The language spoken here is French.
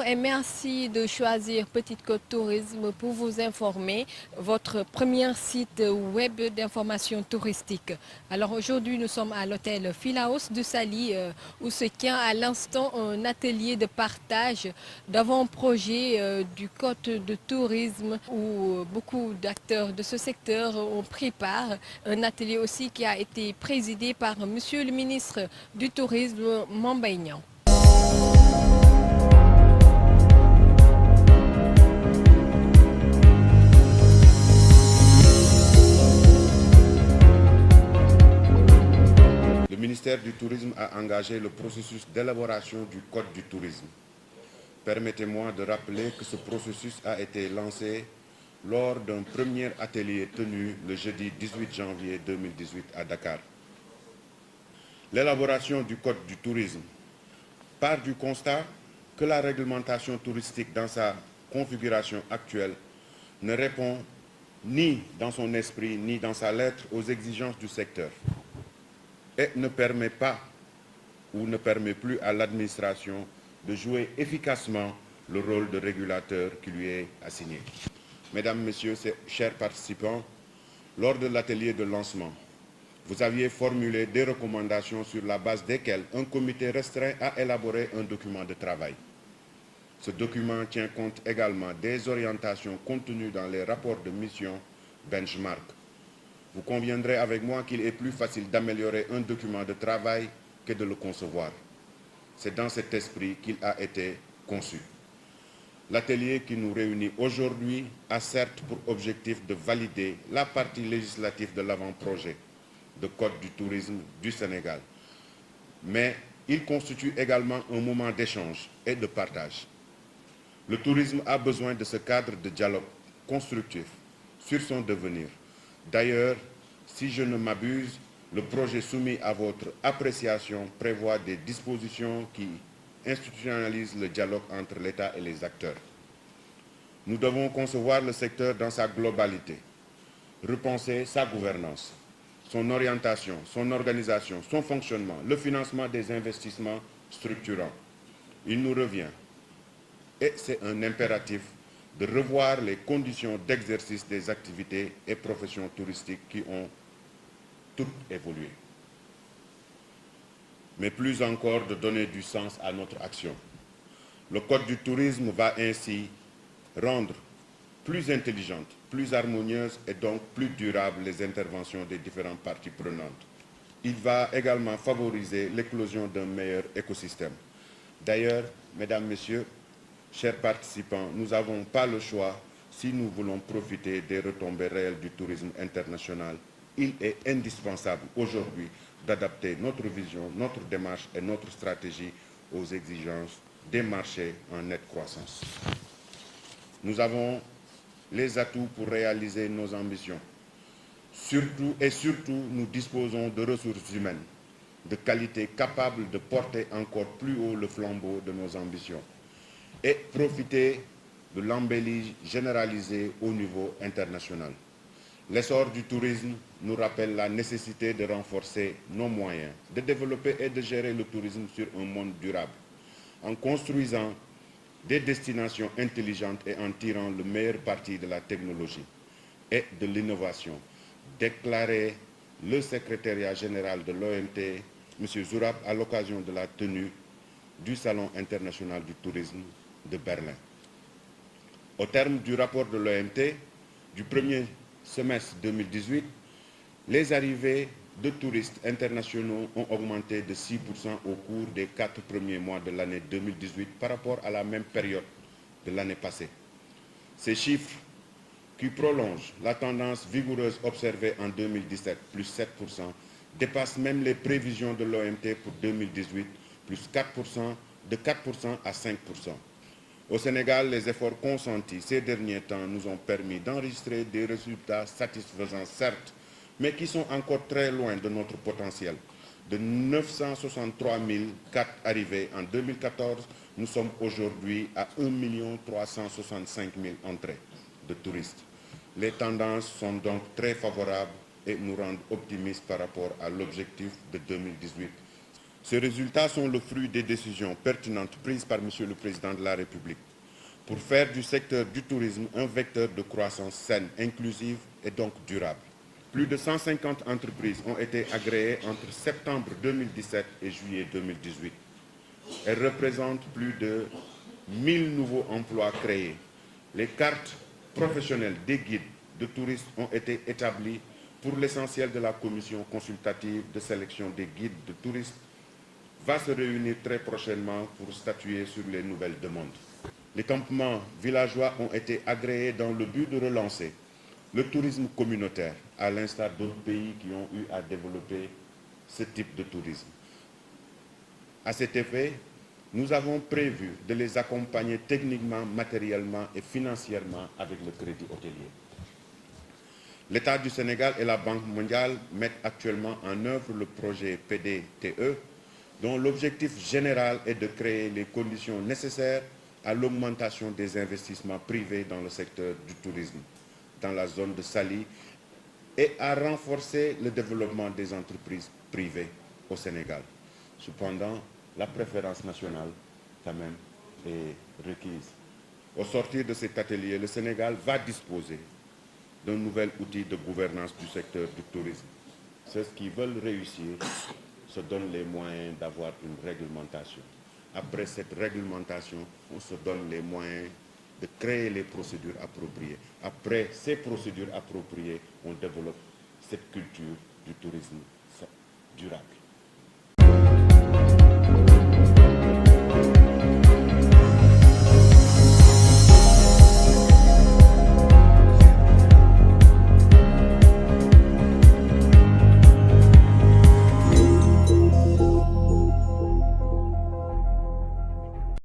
et merci de choisir Petite Côte Tourisme pour vous informer, votre premier site web d'information touristique. Alors aujourd'hui, nous sommes à l'hôtel Philaos de Saly où se tient à l'instant un atelier de partage d'avant-projet du Côte de tourisme où beaucoup d'acteurs de ce secteur ont pris part. Un atelier aussi qui a été présidé par Monsieur le ministre du Tourisme, Mame Mbaye Niang. Le ministère du Tourisme a engagé le processus d'élaboration du Code du tourisme. Permettez-moi de rappeler que ce processus a été lancé lors d'un premier atelier tenu le jeudi 18 janvier 2018 à Dakar. L'élaboration du Code du tourisme part du constat que la réglementation touristique dans sa configuration actuelle ne répond ni dans son esprit ni dans sa lettre aux exigences du secteur et ne permet pas ou ne permet plus à l'administration de jouer efficacement le rôle de régulateur qui lui est assigné. Mesdames, Messieurs, chers participants, lors de l'atelier de lancement, vous aviez formulé des recommandations sur la base desquelles un comité restreint a élaboré un document de travail. Ce document tient compte également des orientations contenues dans les rapports de mission benchmark. Vous conviendrez avec moi qu'il est plus facile d'améliorer un document de travail que de le concevoir. C'est dans cet esprit qu'il a été conçu. L'atelier qui nous réunit aujourd'hui a certes pour objectif de valider la partie législative de l'avant-projet de Code du tourisme du Sénégal. Mais il constitue également un moment d'échange et de partage. Le tourisme a besoin de ce cadre de dialogue constructif sur son devenir. D'ailleurs, si je ne m'abuse, le projet soumis à votre appréciation prévoit des dispositions qui institutionnalisent le dialogue entre l'État et les acteurs. Nous devons concevoir le secteur dans sa globalité, repenser sa gouvernance, son orientation, son organisation, son fonctionnement, le financement des investissements structurants. Il nous revient, et c'est un impératif, de revoir les conditions d'exercice des activités et professions touristiques qui ont toutes évolué. Mais plus encore de donner du sens à notre action. Le Code du tourisme va ainsi rendre plus intelligentes, plus harmonieuses et donc plus durables les interventions des différentes parties prenantes. Il va également favoriser l'éclosion d'un meilleur écosystème. D'ailleurs, mesdames, messieurs, chers participants, nous n'avons pas le choix si nous voulons profiter des retombées réelles du tourisme international. Il est indispensable aujourd'hui d'adapter notre vision, notre démarche et notre stratégie aux exigences des marchés en nette croissance. Nous avons les atouts pour réaliser nos ambitions. Surtout, nous disposons de ressources humaines de qualité capables de porter encore plus haut le flambeau de nos ambitions et profiter de l'embellie généralisée au niveau international. L'essor du tourisme nous rappelle la nécessité de renforcer nos moyens, de développer et de gérer le tourisme sur un monde durable, en construisant des destinations intelligentes et en tirant le meilleur parti de la technologie et de l'innovation, déclarait le secrétariat général de l'OMT, M. Zourab, à l'occasion de la tenue du Salon international du tourisme de Berlin. Au terme du rapport de l'OMT du premier semestre 2018, les arrivées de touristes internationaux ont augmenté de 6% au cours des 4 premiers mois de l'année 2018 par rapport à la même période de l'année passée. Ces chiffres, qui prolongent la tendance vigoureuse observée en 2017, plus 7%, dépassent même les prévisions de l'OMT pour 2018, plus 4%, de 4% à 5%. Au Sénégal, les efforts consentis ces derniers temps nous ont permis d'enregistrer des résultats satisfaisants, certes, mais qui sont encore très loin de notre potentiel. De 963 004 arrivées en 2014, nous sommes aujourd'hui à 1 365 000 entrées de touristes. Les tendances sont donc très favorables et nous rendent optimistes par rapport à l'objectif de 2018. Ces résultats sont le fruit des décisions pertinentes prises par Monsieur le Président de la République pour faire du secteur du tourisme un vecteur de croissance saine, inclusive et donc durable. Plus de 150 entreprises ont été agréées entre septembre 2017 et juillet 2018. Elles représentent plus de 1000 nouveaux emplois créés. Les cartes professionnelles des guides de tourisme ont été établies pour l'essentiel de la commission consultative de sélection des guides de tourisme va se réunir très prochainement pour statuer sur les nouvelles demandes. Les campements villageois ont été agréés dans le but de relancer le tourisme communautaire, à l'instar d'autres pays qui ont eu à développer ce type de tourisme. À cet effet, nous avons prévu de les accompagner techniquement, matériellement et financièrement avec le crédit hôtelier. L'État du Sénégal et la Banque mondiale mettent actuellement en œuvre le projet PDTE, dont l'objectif général est de créer les conditions nécessaires à l'augmentation des investissements privés dans le secteur du tourisme, dans la zone de Saly, et à renforcer le développement des entreprises privées au Sénégal. Cependant, la préférence nationale, quand même, est requise. Au sortir de cet atelier, le Sénégal va disposer d'un nouvel outil de gouvernance du secteur du tourisme. Ceux qui veulent réussir se donnent les moyens d'avoir une réglementation. Après cette réglementation, on se donne les moyens de créer les procédures appropriées. Après ces procédures appropriées, on développe cette culture du tourisme durable.